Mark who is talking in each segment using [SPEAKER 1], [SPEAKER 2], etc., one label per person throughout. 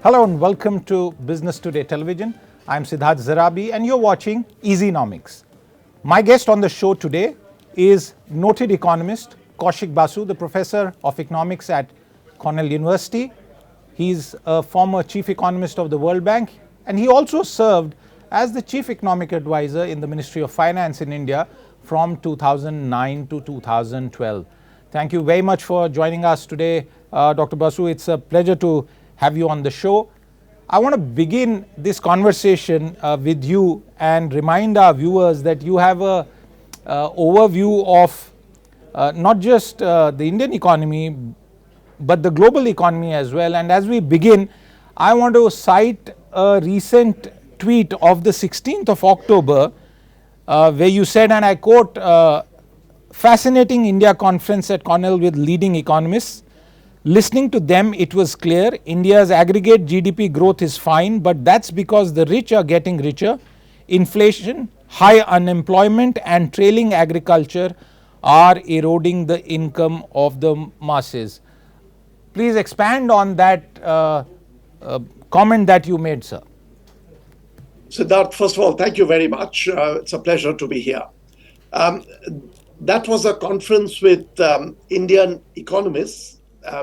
[SPEAKER 1] Hello and welcome to Business Today Television. I'm Siddharth Zarabi and you're watching Easynomics. My guest on the show today is noted economist Kaushik Basu, the professor of economics at Cornell University. He's a former chief economist of the World Bank and he also served as the chief economic advisor in the Ministry of Finance in India from 2009 to 2012. Thank you very much for joining us today, Dr. Basu. It's a pleasure to have you on the show. I want to begin this conversation with you and remind our viewers that you have a overview of not just the Indian economy but the global economy as well. And as we begin, I want to cite a recent tweet of the 16th of October where you said, and I quote, "Fascinating India conference at Cornell with leading economists. Listening to them, it was clear India's aggregate GDP growth is fine, but that's because the rich are getting richer. Inflation, high unemployment and trailing agriculture are eroding the income of the masses." Please expand on that comment that you made, sir.
[SPEAKER 2] Siddharth, first of all, thank you very much. It's a pleasure to be here. That was a conference with Indian economists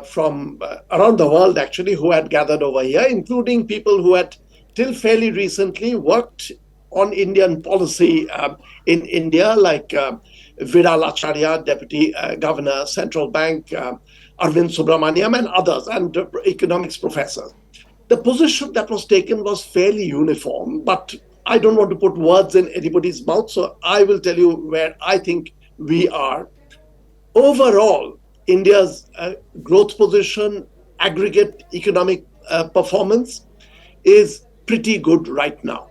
[SPEAKER 2] from around the world, actually, who had gathered over here, including people who had till fairly recently worked on Indian policy in India, like Viral Acharya, Deputy Governor, Central Bank, Arvind Subramaniam, and others, and economics professors. The position that was taken was fairly uniform, but I don't want to put words in anybody's mouth, so I will tell you where I think we are. Overall, India's growth position, aggregate economic performance is pretty good right now.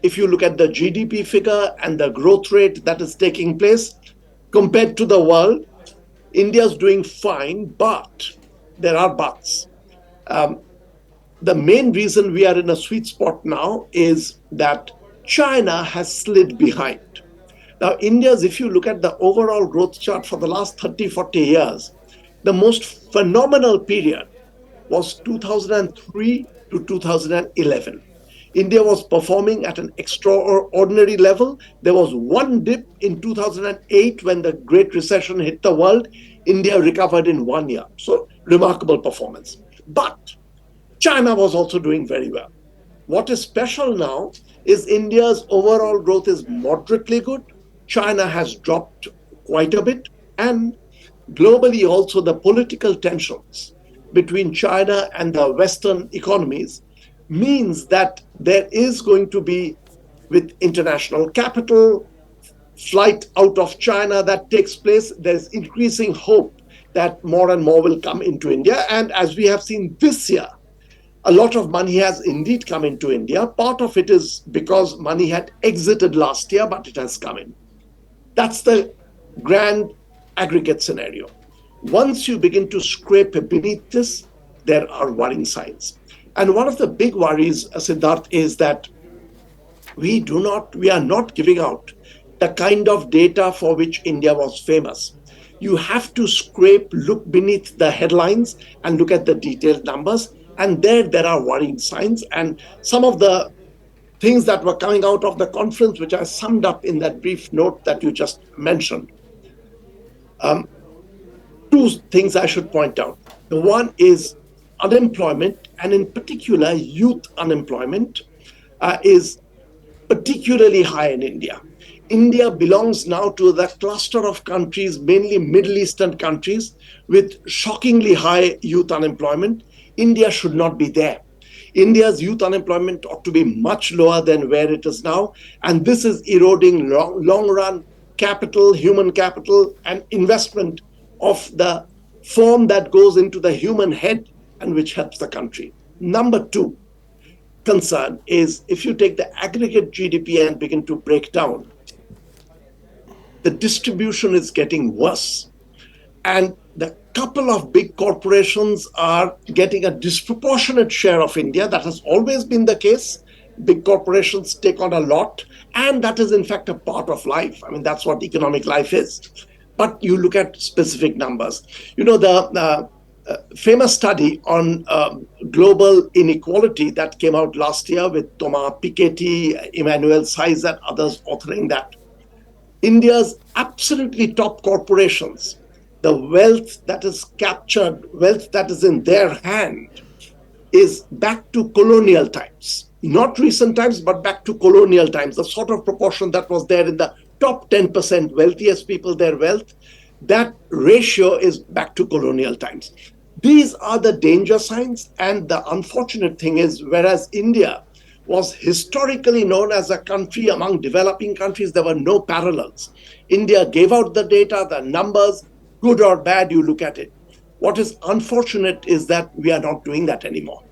[SPEAKER 2] If you look at the GDP figure and the growth rate that is taking place compared to the world, India's doing fine, but there are buts. The main reason we are in a sweet spot now is that China has slid behind. Now, India's, if you look at the overall growth chart for the last 30, 40 years, the most phenomenal period was 2003 to 2011. India was performing at an extraordinary level. There was one dip in 2008 when the Great Recession hit the world. India recovered in 1 year. So, remarkable performance. But China was also doing very well. What is special now is India's overall growth is moderately good. China has dropped quite a bit, and globally also the political tensions between China and the Western economies means that there is going to be, with international capital, flight out of China that takes place, there's increasing hope that more and more will come into India. And as we have seen this year, a lot of money has indeed come into India. Part of it is because money had exited last year, but it has come in. That's the grand aggregate scenario. Once you begin to scrape beneath this, there are worrying signs. And one of the big worries, Siddharth, is that we are not giving out the kind of data for which India was famous. You have to scrape, look beneath the headlines and look at the detailed numbers. And there are worrying signs. And some of the things that were coming out of the conference, which I summed up in that brief note that you just mentioned. Two things I should point out. The one is unemployment, and in particular, youth unemployment is particularly high in India. India belongs now to the cluster of countries, mainly Middle Eastern countries, with shockingly high youth unemployment. India should not be there. India's youth unemployment ought to be much lower than where it is now. And this is eroding long-run capital, human capital, and investment of the form that goes into the human head and which helps the country. Number two concern is if you take the aggregate GDP and begin to break down, the distribution is getting worse. And the couple of big corporations are getting a disproportionate share of India. That has always been the case. Big corporations take on a lot, and that is in fact a part of life. I mean, that's what economic life is. But you look at specific numbers. You know, the famous study on global inequality that came out last year with Thomas Piketty, Emmanuel Saez, and others authoring that. India's absolutely top corporations, the wealth that is captured, wealth that is in their hand, is back to colonial times. Not recent times, but back to colonial times. The sort of proportion that was there in the top 10% wealthiest people, their wealth, that ratio is back to colonial times. These are the danger signs. And the unfortunate thing is, whereas India was historically known as a country among developing countries, there were no parallels. India gave out the data, the numbers, good or bad, you look at it. What is unfortunate is that we are not doing that anymore.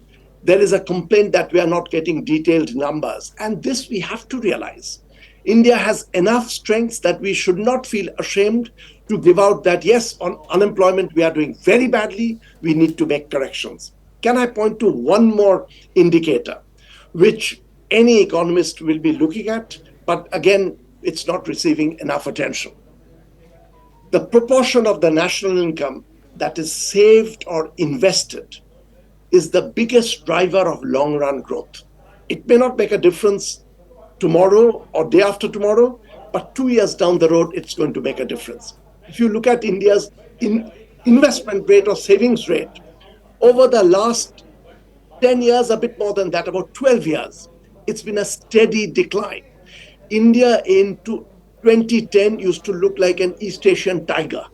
[SPEAKER 2] There is a complaint that we are not getting detailed numbers. And this we have to realize. India has enough strengths that we should not feel ashamed to give out that, yes, on unemployment, we are doing very badly. We need to make corrections. Can I point to one more indicator, which any economist will be looking at, but again, it's not receiving enough attention? The proportion of the national income that is saved or invested is the biggest driver of long-run growth. It may not make a difference tomorrow or day after tomorrow, but 2 years down the road, it's going to make a difference. If you look at India's investment rate or savings rate, over the last 10 years, a bit more than that, about 12 years, it's been a steady decline. India in 2010 used to look like an East Asian tiger.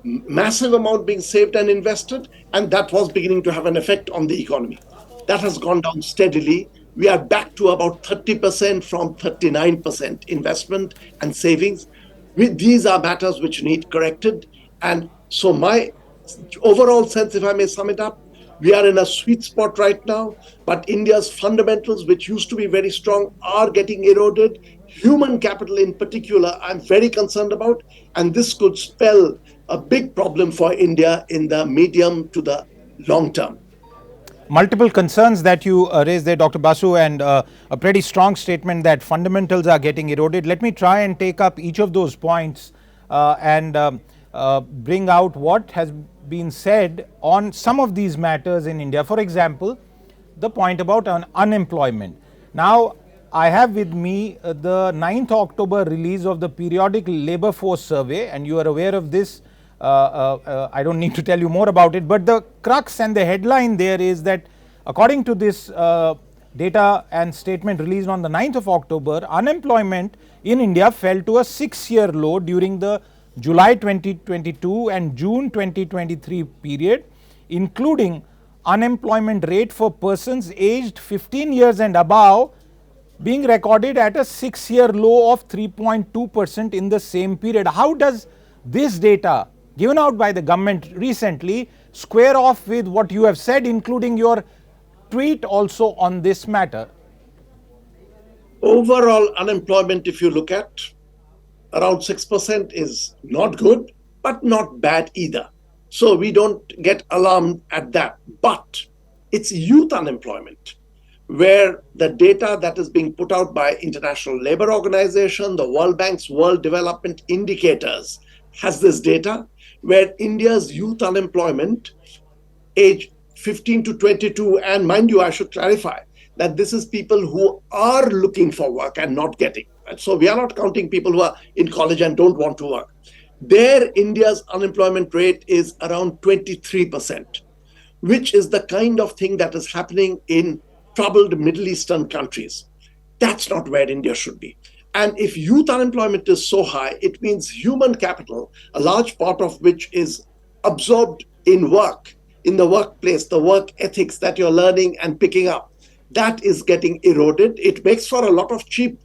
[SPEAKER 2] Massive amount being saved and invested, and that was beginning to have an effect on the economy. That has gone down steadily. We are back to about 30% from 39% investment and savings. These are matters which need corrected. And so my overall sense, if I may sum it up, we are in a sweet spot right now, but India's fundamentals, which used to be very strong, are getting eroded. Human capital in particular, I'm very concerned about, and this could spell a big problem for India in the medium to the long term.
[SPEAKER 1] Multiple concerns that you raised there, Dr. Basu, and a pretty strong statement that fundamentals are getting eroded. Let me try and take up each of those points and bring out what has been said on some of these matters in India. For example, the point about unemployment. Now, I have with me the 9th October release of the periodic labor force survey, and you are aware of this. I don't need to tell you more about it, but the crux and the headline there is that according to this data and statement released on the 9th of October, unemployment in India fell to a 6-year low during the July 2022 and June 2023 period, including unemployment rate for persons aged 15 years and above being recorded at a 6-year low of 3.2% in the same period. How does this data given out by the government recently square off with what you have said, including your tweet also on this matter?
[SPEAKER 2] Overall unemployment, if you look at, around 6% is not good, but not bad either. So we don't get alarmed at that. But it's youth unemployment, where the data that is being put out by International Labour Organization, the World Bank's World Development Indicators, has this data where India's youth unemployment, age 15 to 22, and mind you, I should clarify that this is people who are looking for work and not getting. So we are not counting people who are in college and don't want to work. There, India's unemployment rate is around 23%, which is the kind of thing that is happening in troubled Middle Eastern countries. That's not where India should be. And if youth unemployment is so high, it means human capital, a large part of which is absorbed in work, in the workplace, the work ethics that you're learning and picking up, that is getting eroded. It makes for a lot of cheap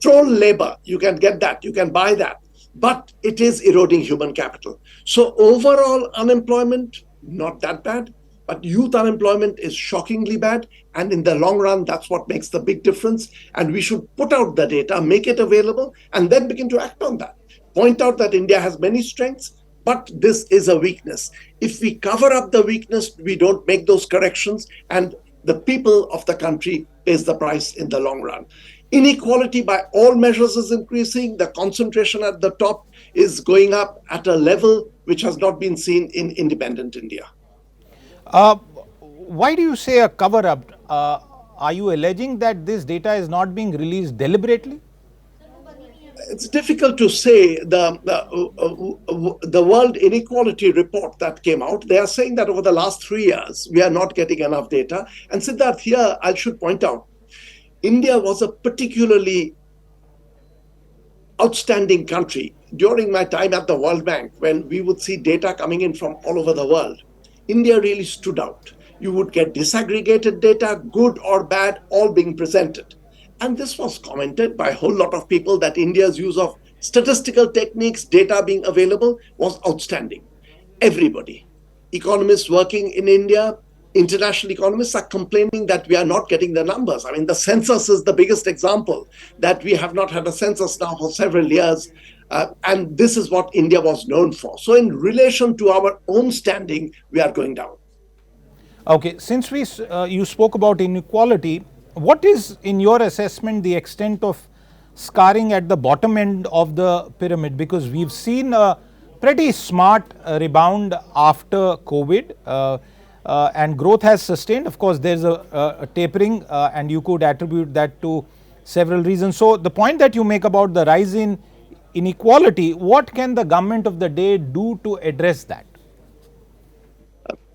[SPEAKER 2] troll labor. You can get that, you can buy that, but it is eroding human capital. So overall unemployment, not that bad. But youth unemployment is shockingly bad. And in the long run, that's what makes the big difference. And we should put out the data, make it available, and then begin to act on that. Point out that India has many strengths, but this is a weakness. If we cover up the weakness, we don't make those corrections, and the people of the country pays the price in the long run. Inequality by all measures is increasing. The concentration at the top is going up at a level which has not been seen in independent India.
[SPEAKER 1] Why do you say a cover up? Are you alleging that this data is not being released deliberately?
[SPEAKER 2] It's difficult to say. The World Inequality report that came out, they are saying that over the last 3 years, we are not getting enough data. And Siddharth, here I should point out, India was a particularly outstanding country. During my time at the World Bank, when we would see data coming in from all over the world, India really stood out. You would get disaggregated data, good or bad, all being presented. And this was commented by a whole lot of people that India's use of statistical techniques, data being available, was outstanding. Everybody, economists working in India, international economists are complaining that we are not getting the numbers. I mean, the census is the biggest example that we have not had a census now for several years. And this is what India was known for. So, in relation to our own standing, we are going down.
[SPEAKER 1] Okay, since you spoke about inequality, what is, in your assessment, the extent of scarring at the bottom end of the pyramid? Because we've seen a pretty smart rebound after COVID, and growth has sustained. Of course, there's a tapering, and you could attribute that to several reasons. So, the point that you make about the rise in inequality, what can the government of the day do to address that?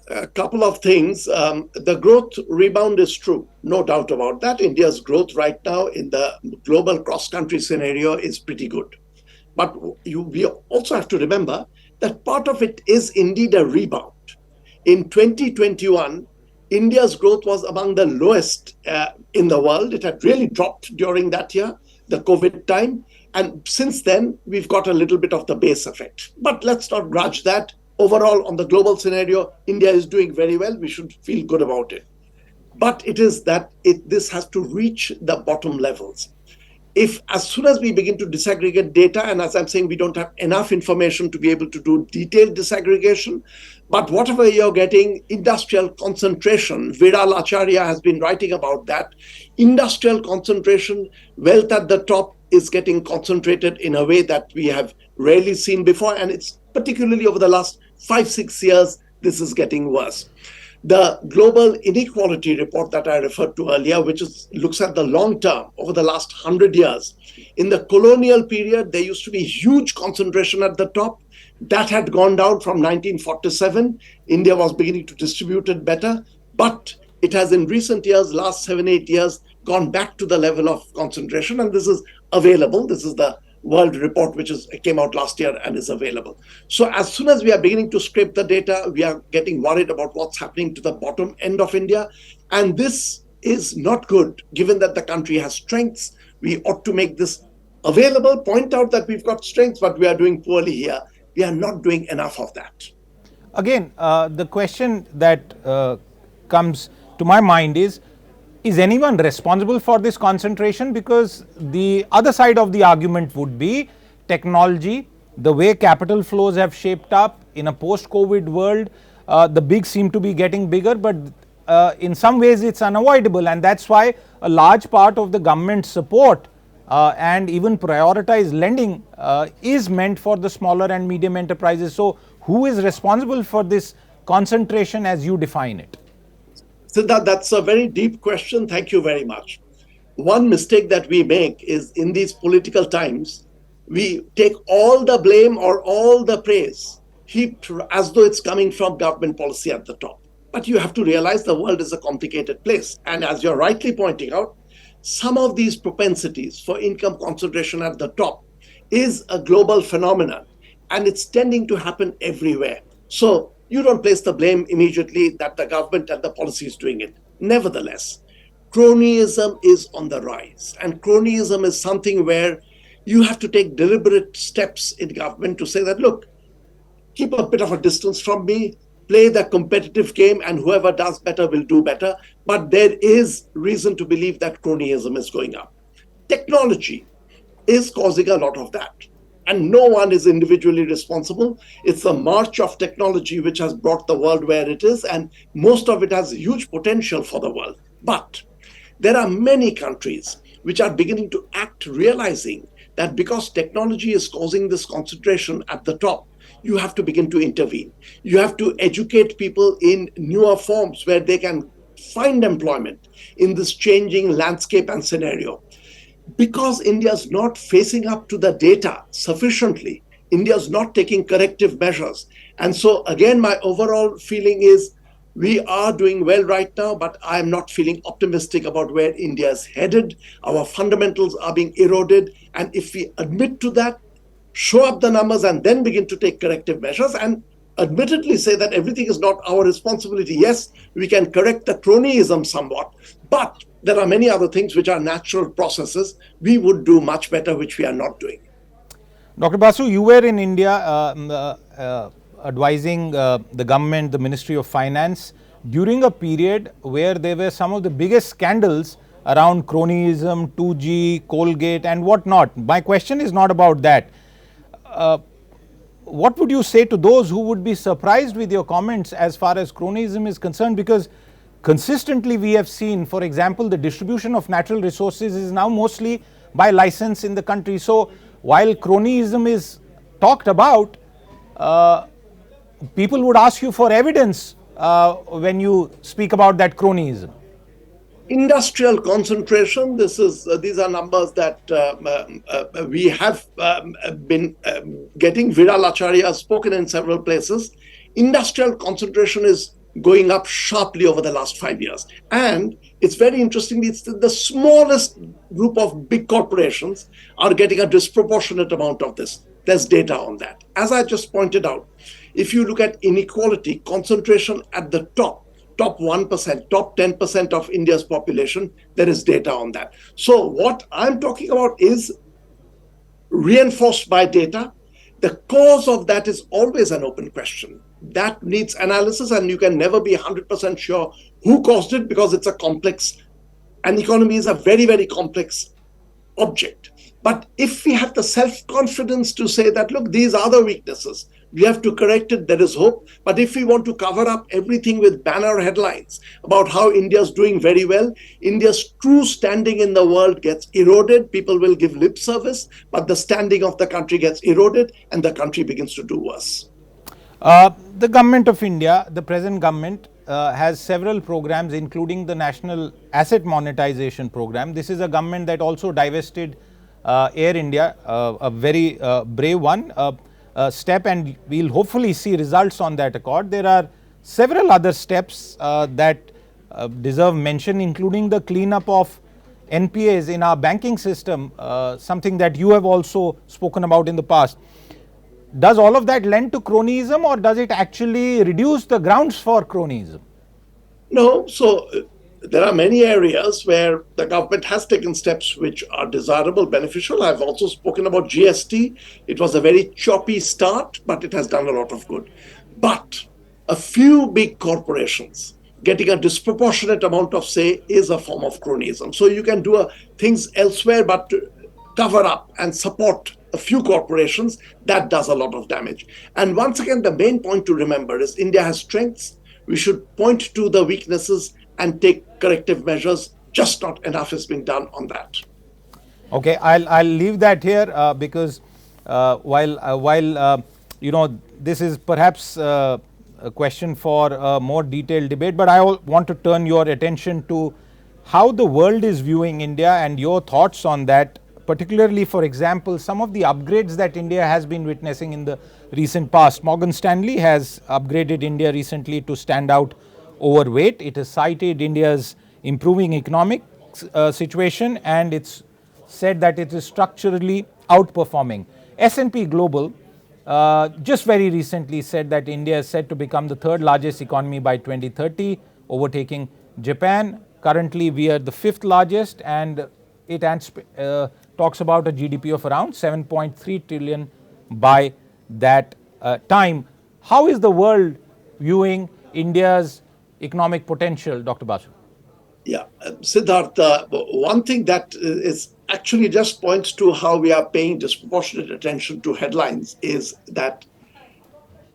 [SPEAKER 2] A couple of things. The growth rebound is true, no doubt about that. India's growth right now in the global cross-country scenario is pretty good. But we also have to remember that part of it is indeed a rebound. In 2021, India's growth was among the lowest in the world. It had really dropped during that year, the COVID time. And since then, we've got a little bit of the base effect. But let's not grudge that. Overall, on the global scenario, India is doing very well. We should feel good about it. But it is that this has to reach the bottom levels. If as soon as we begin to disaggregate data, and as I'm saying, we don't have enough information to be able to do detailed disaggregation, but whatever you're getting, industrial concentration, Viral Acharya has been writing about that. Industrial concentration, wealth at the top is getting concentrated in a way that we have rarely seen before, and it's particularly over the last 5-6 years, this is getting worse. The Global Inequality report that I referred to earlier, which looks at the long term over the last 100 years. In the colonial period, there used to be huge concentration at the top. That had gone down from 1947. India was beginning to distribute it better. But it has in recent years, last 7-8 years, gone back to the level of concentration. And this is available. This is the World report, which came out last year and is available. So as soon as we are beginning to scrape the data, we are getting worried about what's happening to the bottom end of India. And this is not good, given that the country has strengths. We ought to make this available, point out that we've got strengths, but we are doing poorly here. We are not doing enough of that.
[SPEAKER 1] Again, the question that comes to my mind is anyone responsible for this concentration? Because the other side of the argument would be technology, the way capital flows have shaped up in a post-COVID world. The bigs seem to be getting bigger, but in some ways it's unavoidable, and that's why a large part of the government support and even prioritized lending is meant for the smaller and medium enterprises. So who is responsible for this concentration as you define it?
[SPEAKER 2] Siddharth, that's a very deep question. Thank you very much. One mistake that we make is in these political times, we take all the blame or all the praise heaped as though it's coming from government policy at the top. But you have to realize the world is a complicated place. And as you're rightly pointing out, some of these propensities for income concentration at the top is a global phenomenon, and it's tending to happen everywhere. So you don't place the blame immediately that the government and the policy is doing it. Nevertheless, cronyism is on the rise. And cronyism is something where you have to take deliberate steps in government to say that, look, keep a bit of a distance from me, play the competitive game, and whoever does better will do better. But there is reason to believe that cronyism is going up. Technology is causing a lot of that. And no one is individually responsible. It's the march of technology which has brought the world where it is, and most of it has huge potential for the world. But there are many countries which are beginning to act, realizing that because technology is causing this concentration at the top, you have to begin to intervene. You have to educate people in newer forms where they can find employment in this changing landscape and scenario. Because India is not facing up to the data sufficiently, India is not taking corrective measures. And so, again, my overall feeling is we are doing well right now, but I am not feeling optimistic about where India is headed. Our fundamentals are being eroded. And if we admit to that, show up the numbers, and then begin to take corrective measures, and admittedly say that everything is not our responsibility. Yes, we can correct the cronyism somewhat, but there are many other things which are natural processes we would do much better, which we are not doing.
[SPEAKER 1] Dr. Basu, you were in India advising the government, the Ministry of Finance, during a period where there were some of the biggest scandals around cronyism, 2G, Colgate and whatnot. My question is not about that. What would you say to those who would be surprised with your comments as far as cronyism is concerned? Because consistently we have seen, for example, the distribution of natural resources is now mostly by license in the country. So while cronyism is talked about, people would ask you for evidence when you speak about that cronyism.
[SPEAKER 2] Industrial concentration, these are numbers that we have been getting. Viral Acharya has spoken in several places. Industrial concentration is going up sharply over the last 5 years. And it's very interesting, it's the smallest group of big corporations are getting a disproportionate amount of this. There's data on that. As I just pointed out, if you look at inequality, concentration at the top 1%, top 10% of India's population, there is data on that. So what I'm talking about is reinforced by data. The cause of that is always an open question. That needs analysis, and you can never be 100% sure who caused it, because it's a complex, an economy is a very, very complex object. But if we have the self-confidence to say that, look, these are the weaknesses, we have to correct it, there is hope. But if we want to cover up everything with banner headlines about how India is doing very well, India's true standing in the world gets eroded. People will give lip service, but the standing of the country gets eroded and the country begins to do worse.
[SPEAKER 1] The government of India, the present government, has several programs, including the National Asset Monetization Program. This is a government that also divested Air India, a very brave one. Step, and we'll hopefully see results on that accord. There are several other steps that deserve mention, including the cleanup of NPAs in our banking system, something that you have also spoken about in the past. Does all of that lend to cronyism, or does it actually reduce the grounds for cronyism?
[SPEAKER 2] No, so there are many areas where the government has taken steps which are desirable, beneficial. I've also spoken about GST. It was a very choppy start, but it has done a lot of good. But a few big corporations getting a disproportionate amount of say is a form of cronyism. So you can do things elsewhere, but to cover up and support a few corporations, that does a lot of damage. And once again, the main point to remember is India has strengths. We should point to the weaknesses and take corrective measures. Just not enough is being done on that.
[SPEAKER 1] Okay, I'll leave that here because while you know, this is perhaps a question for a more detailed debate, but I want to turn your attention to how the world is viewing India and your thoughts on that, particularly, for example, some of the upgrades that India has been witnessing in the recent past. Morgan Stanley has upgraded India recently to stand out overweight. It has cited India's improving economic situation, and it's said that it is structurally outperforming. S&P Global just very recently said that India is set to become the third largest economy by 2030, overtaking Japan. Currently, we are the fifth largest, and it talks about a GDP of around 7.3 trillion by that time. How is the world viewing India's economic potential, Dr. Basu?
[SPEAKER 2] Yeah, Siddharth, one thing that is actually just points to how we are paying disproportionate attention to headlines is that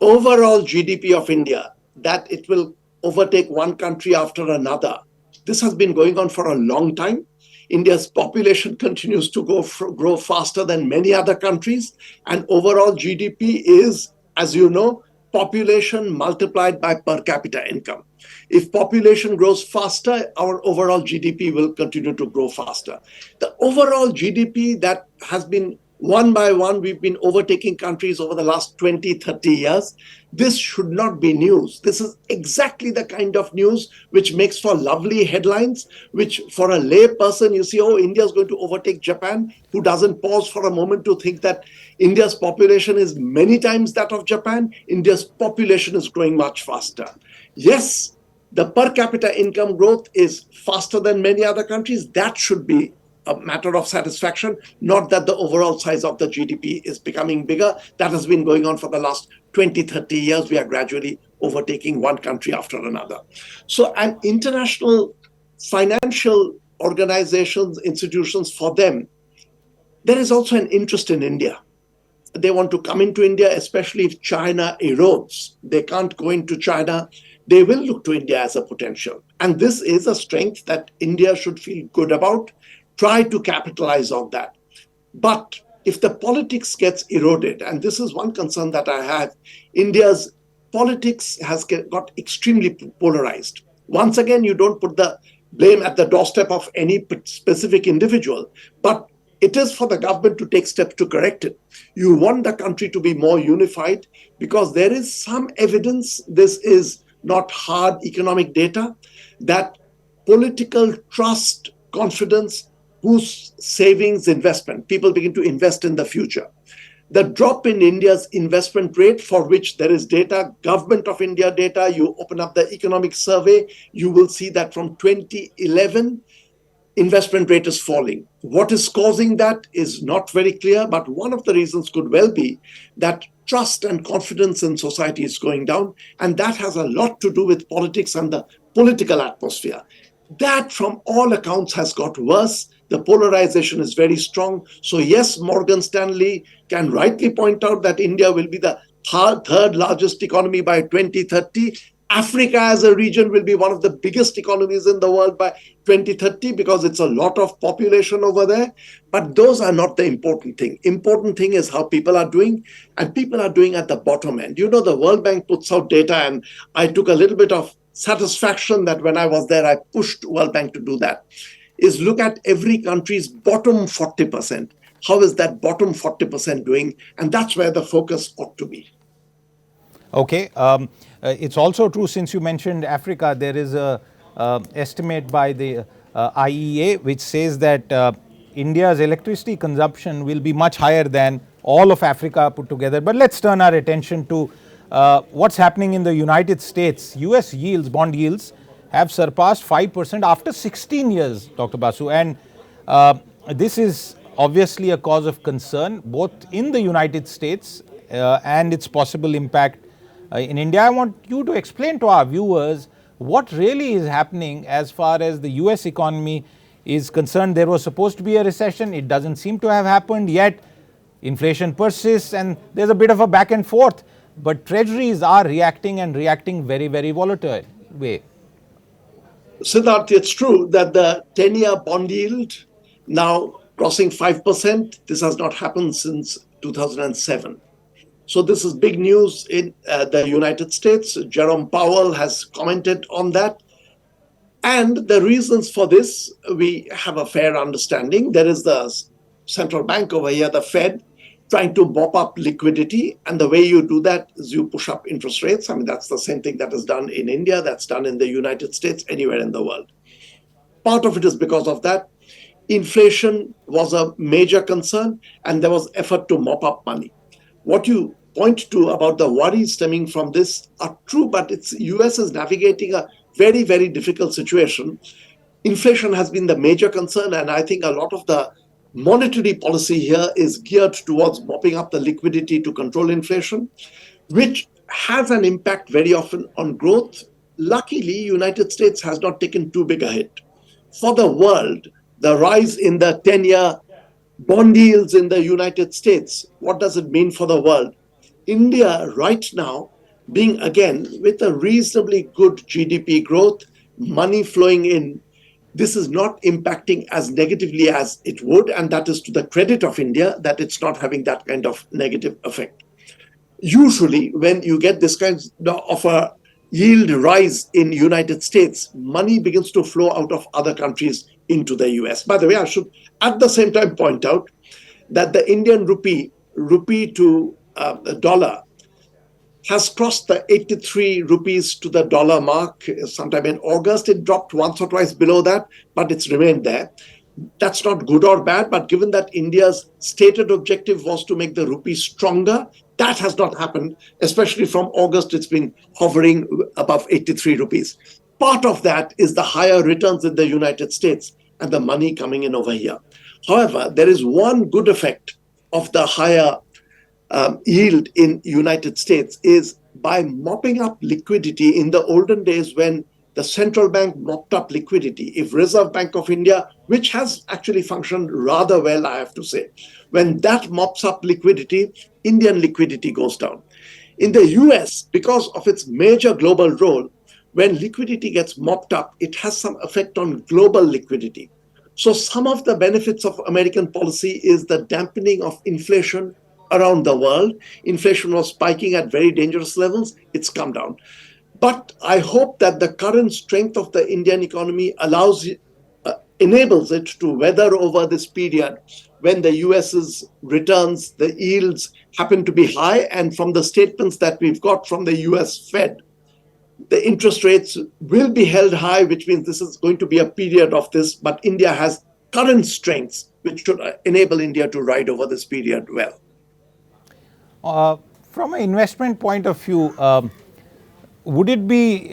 [SPEAKER 2] overall GDP of India, that it will overtake one country after another. This has been going on for a long time. India's population continues to grow faster than many other countries, and overall GDP is as you know, population multiplied by per capita income. If population grows faster, our overall GDP will continue to grow faster. The overall GDP that has been one by one, we've been overtaking countries over the last 20, 30 years. This should not be news. This is exactly the kind of news which makes for lovely headlines, which for a lay person, you see, oh, India is going to overtake Japan, who doesn't pause for a moment to think that India's population is many times that of Japan. India's population is growing much faster. Yes, the per capita income growth is faster than many other countries. That should be a matter of satisfaction, not that the overall size of the GDP is becoming bigger. That has been going on for the last 20, 30 years. We are gradually overtaking one country after another. So, an international financial organizations, institutions, for them, there is also an interest in India. They want to come into India, especially if China erodes. They can't go into China. They will look to India as a potential. And this is a strength that India should feel good about, try to capitalize on that. But if the politics gets eroded, and this is one concern that I have, India's politics has got extremely polarized. Once again, you don't put the blame at the doorstep of any specific individual, but it is for the government to take steps to correct it. You want the country to be more unified because there is some evidence, this is not hard economic data, that political trust, confidence, boosts savings, investment. People begin to invest in the future. The drop in India's investment rate, for which there is data, Government of India data, you open up the economic survey, you will see that from 2011, investment rate is falling. What is causing that is not very clear, but one of the reasons could well be that trust and confidence in society is going down, and that has a lot to do with politics and the political atmosphere. That, from all accounts, has got worse. The polarization is very strong. So yes, Morgan Stanley can rightly point out that India will be the third largest economy by 2030. Africa as a region will be one of the biggest economies in the world by 2030 because it's a lot of population over there. But those are not the important thing. Important thing is how people are doing, and people are doing at the bottom end. You know, the World Bank puts out data, and I took a little bit of satisfaction that when I was there, I pushed World Bank to do that, is look at every country's bottom 40%. How is that bottom 40% doing? And that's where the focus ought to be.
[SPEAKER 1] Okay. It's also true, since you mentioned Africa, there is a estimate by the IEA which says that India's electricity consumption will be much higher than all of Africa put together. But let's turn our attention to what's happening in the United States. US yields, bond yields, have surpassed 5% after 16 years, Dr. Basu. And this is obviously a cause of concern both in the United States and its possible impact in India. I want you to explain to our viewers what really is happening as far as the US economy is concerned. There was supposed to be a recession. It doesn't seem to have happened yet. Inflation persists and there's a bit of a back and forth. But treasuries are reacting, and reacting very, very volatile way.
[SPEAKER 2] Siddharth, it's true that the 10-year bond yield now crossing 5%. This has not happened since 2007. So this is big news in the United States. Jerome Powell has commented on that. And the reasons for this, we have a fair understanding. There is the central bank over here, the Fed, trying to mop up liquidity. And the way you do that is you push up interest rates. I mean, that's the same thing that is done in India, that's done in the United States, anywhere in the world. Part of it is because of that. Inflation was a major concern, and there was effort to mop up money. What you point to about the worries stemming from this are true, but it's US is navigating a very, very difficult situation. Inflation has been the major concern, and I think a lot of the monetary policy here is geared towards mopping up the liquidity to control inflation, which has an impact very often on growth. Luckily, United States has not taken too big a hit. For the world, the rise in the 10-year bond yields in the United States, what does it mean for the world? India right now, being again with a reasonably good GDP growth, money flowing in, this is not impacting as negatively as it would, and that is to the credit of India that it's not having that kind of negative effect. Usually, when you get this kind of a yield rise in United States, money begins to flow out of other countries into the US. By the way, I should at the same time point out that the Indian rupee to the dollar has crossed the 83 rupees to the dollar mark sometime in August. It dropped once or twice below that, but it's remained there. That's not good or bad, but given that India's stated objective was to make the rupee stronger, that has not happened, especially from August. It's been hovering above 83 rupees. Part of that is the higher returns in the United States and the money coming in over here. However, there is one good effect of the higher yield in United States is by mopping up liquidity. In the olden days, when the central bank mopped up liquidity, if Reserve Bank of India, which has actually functioned rather well, I have to say, when that mops up liquidity, Indian liquidity goes down. In the US, because of its major global role, when liquidity gets mopped up, it has some effect on global liquidity. So some of the benefits of American policy is the dampening of inflation around the world. Inflation was spiking at very dangerous levels. It's come down. But I hope that the current strength of the Indian economy enables it to weather over this period when the US's returns, the yields happen to be high. And from the statements that we've got from the US Fed, the interest rates will be held high, which means this is going to be a period of this. But India has current strengths which should enable India to ride over this period well.
[SPEAKER 1] From an investment point of view, would it be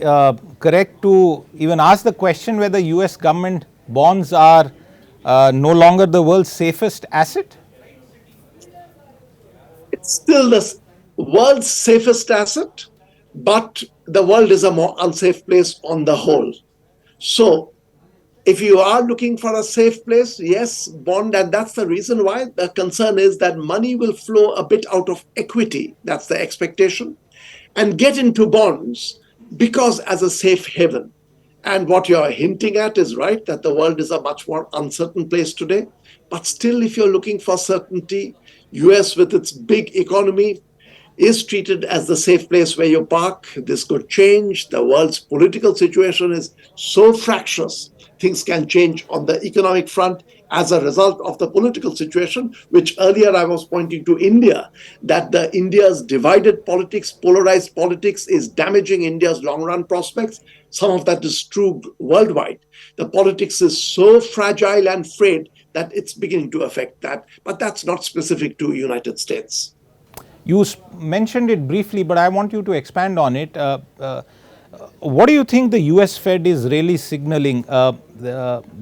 [SPEAKER 1] correct to even ask the question whether US government bonds are no longer the world's safest asset?
[SPEAKER 2] It's still the world's safest asset, but the world is a more unsafe place on the whole. So if you are looking for a safe place, yes, bond, and that's the reason why the concern is that money will flow a bit out of equity, that's the expectation, and get into bonds because as a safe haven. And what you're hinting at is right, that the world is a much more uncertain place today. But still, if you're looking for certainty, US with its big economy is treated as the safe place where you park. This could change. The world's political situation is so fractious. Things can change on the economic front as a result of the political situation, which earlier I was pointing to India, that the India's divided politics, polarized politics is damaging India's long-run prospects. Some of that is true worldwide. The politics is so fragile and frayed that it's beginning to affect that. But that's not specific to United States.
[SPEAKER 1] You mentioned it briefly, but I want you to expand on it. What do you think the US Fed is really signaling?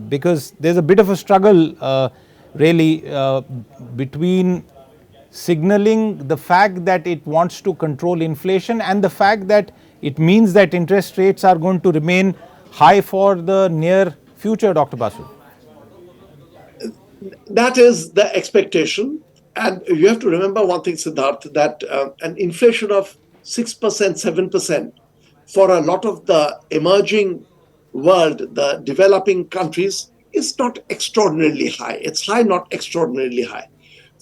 [SPEAKER 1] Because there's a bit of a struggle really between signaling the fact that it wants to control inflation and the fact that it means that interest rates are going to remain high for the near future, Dr. Basu.
[SPEAKER 2] That is the expectation. And you have to remember one thing, Siddharth, that an inflation of 6%, 7% for a lot of the emerging world, the developing countries, is not extraordinarily high. It's high, not extraordinarily high.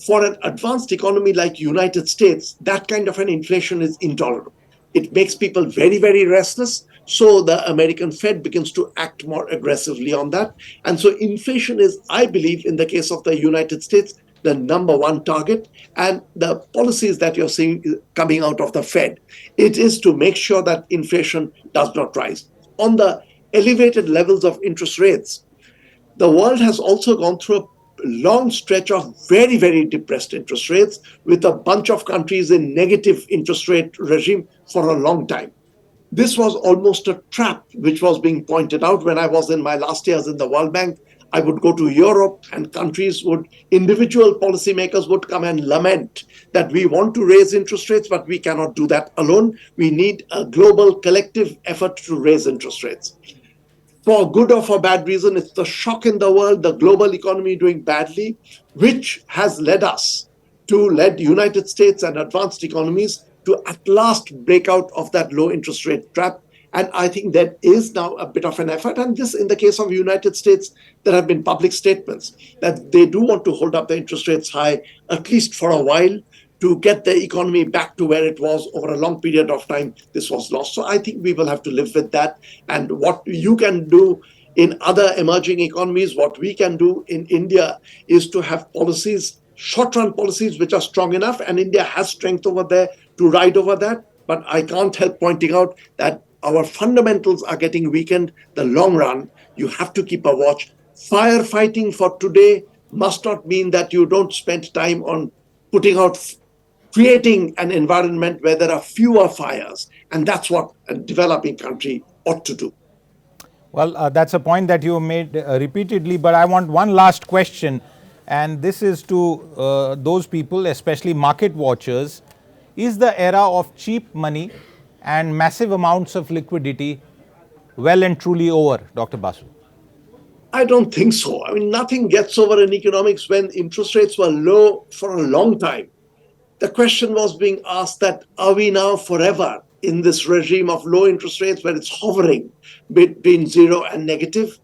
[SPEAKER 2] For an advanced economy like United States, that kind of an inflation is intolerable. It makes people very, very restless. So the American Fed begins to act more aggressively on that. And so inflation is, I believe, in the case of the United States, the number one target. And the policies that you're seeing coming out of the Fed, it is to make sure that inflation does not rise. On the elevated levels of interest rates, the world has also gone through a long stretch of very, very depressed interest rates with a bunch of countries in negative interest rate regime for a long time. This was almost a trap which was being pointed out when I was in my last years in the World Bank. I would go to Europe and individual policymakers would come and lament that we want to raise interest rates, but we cannot do that alone. We need a global collective effort to raise interest rates. For good or for bad reason, it's the shock in the world, the global economy doing badly, which has led United States and advanced economies to at last break out of that low interest rate trap. And I think there is now a bit of an effort. And this, in the case of United States, there have been public statements that they do want to hold up the interest rates high, at least for a while, to get the economy back to where it was over a long period of time. This was lost. So I think we will have to live with that. And what you can do in other emerging economies, what we can do in India is to have policies, short-run policies, which are strong enough. And India has strength over there to ride over that. But I can't help pointing out that our fundamentals are getting weakened. The long run, you have to keep a watch. Firefighting for today must not mean that you don't spend time on putting out, creating an environment where there are fewer fires. And that's what a developing country ought to do.
[SPEAKER 1] Well, that's a point that you made repeatedly, but I want one last question, and this is to those people, especially market watchers. Is the era of cheap money and massive amounts of liquidity well and truly over, Dr. Basu?
[SPEAKER 2] I don't think so. I mean, nothing gets over in economics when interest rates were low for a long time. The question was being asked that, are we now forever in this regime of low interest rates where it's hovering between zero and negative?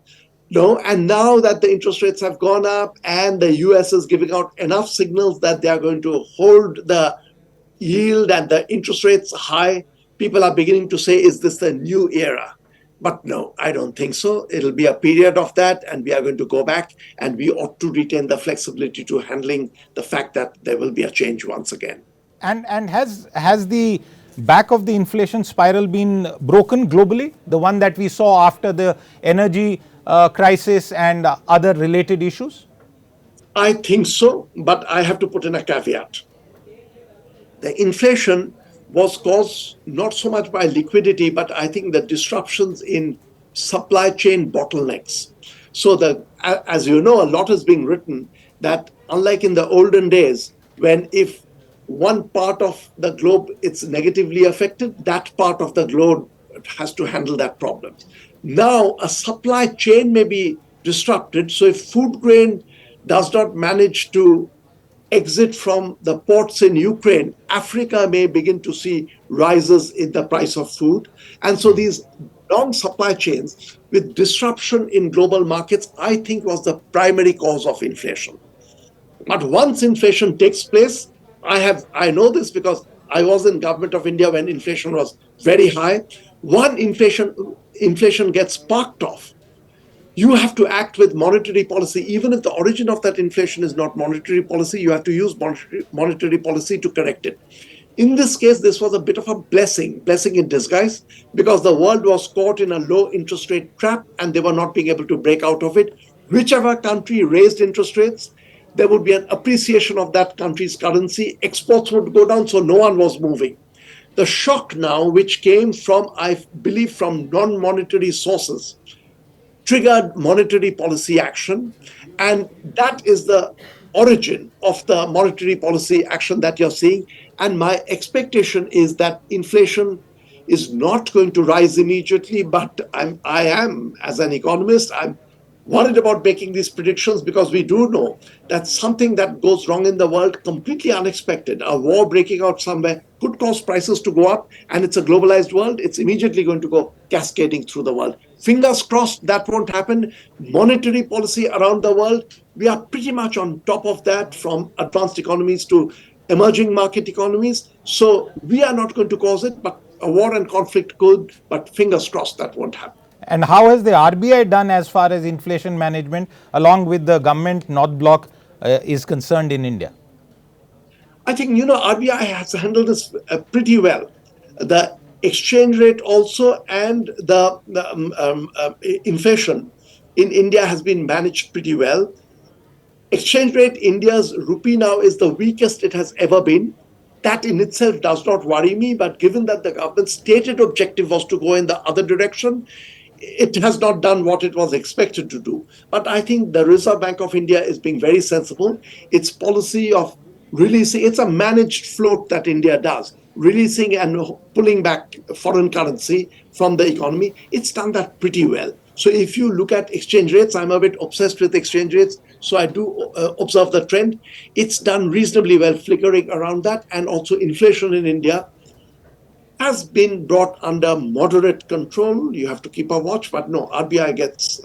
[SPEAKER 2] No. And now that the interest rates have gone up and the US is giving out enough signals that they are going to hold the yield and the interest rates high, people are beginning to say, is this the new era? But no, I don't think so. It'll be a period of that, and we are going to go back, and we ought to retain the flexibility to handling the fact that there will be a change once again.
[SPEAKER 1] And has the back of the inflation spiral been broken globally? The one that we saw after the energy crisis and other related issues?
[SPEAKER 2] I think so, but I have to put in a caveat. The inflation was caused not so much by liquidity, but I think the disruptions in supply chain bottlenecks. So as you know, a lot is being written that unlike in the olden days, when if one part of the globe it's negatively affected, that part of the globe has to handle that problem. Now, a supply chain may be disrupted. So if food grain does not manage to exit from the ports in Ukraine, Africa may begin to see rises in the price of food. And so these long supply chains with disruption in global markets, I think was the primary cause of inflation. But once inflation takes place, I know this because I was in government of India when inflation was very high. One inflation gets parked off. You have to act with monetary policy. Even if the origin of that inflation is not monetary policy, you have to use monetary policy to correct it. In this case, this was a bit of a blessing in disguise, because the world was caught in a low interest rate trap and they were not being able to break out of it. Whichever country raised interest rates, there would be an appreciation of that country's currency. Exports would go down, so no one was moving. The shock now, which came from, I believe, from non-monetary sources, triggered monetary policy action. And that is the origin of the monetary policy action that you're seeing. And my expectation is that inflation is not going to rise immediately, but I am, as an economist, I'm worried about making these predictions because we do know that something that goes wrong in the world, completely unexpected, a war breaking out somewhere, could cause prices to go up, and it's a globalized world. It's immediately going to go cascading through the world. Fingers crossed that won't happen. Monetary policy around the world, we are pretty much on top of that, from advanced economies to emerging market economies. So we are not going to cause it, but a war and conflict could, but fingers crossed that won't happen.
[SPEAKER 1] And how has the RBI done as far as inflation management, along with the government North Bloc, is concerned in India?
[SPEAKER 2] I think, RBI has handled this pretty well. The exchange rate also and the inflation in India has been managed pretty well. Exchange rate, India's rupee now is the weakest it has ever been. That in itself does not worry me, but given that the government's stated objective was to go in the other direction, it has not done what it was expected to do. But I think the Reserve Bank of India is being very sensible. Its policy of releasing, it's a managed float that India does, releasing and pulling back foreign currency from the economy. It's done that pretty well. So if you look at exchange rates, I'm a bit obsessed with exchange rates, so I do observe the trend. It's done reasonably well, flickering around that. And also inflation in India has been brought under moderate control. You have to keep a watch, but no, RBI gets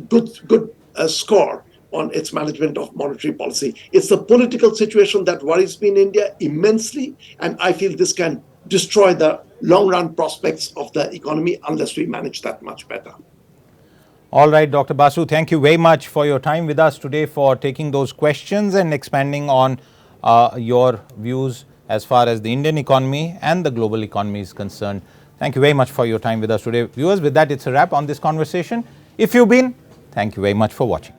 [SPEAKER 2] good score on its management of monetary policy. It's the political situation that worries me in India immensely, and I feel this can destroy the long-run prospects of the economy unless we manage that much better.
[SPEAKER 1] All right, Dr. Basu, thank you very much for your time with us today, for taking those questions and expanding on your views as far as the Indian economy and the global economy is concerned. Thank you very much for your time with us today. Viewers, with that, it's a wrap on this conversation. If you've been, thank you very much for watching.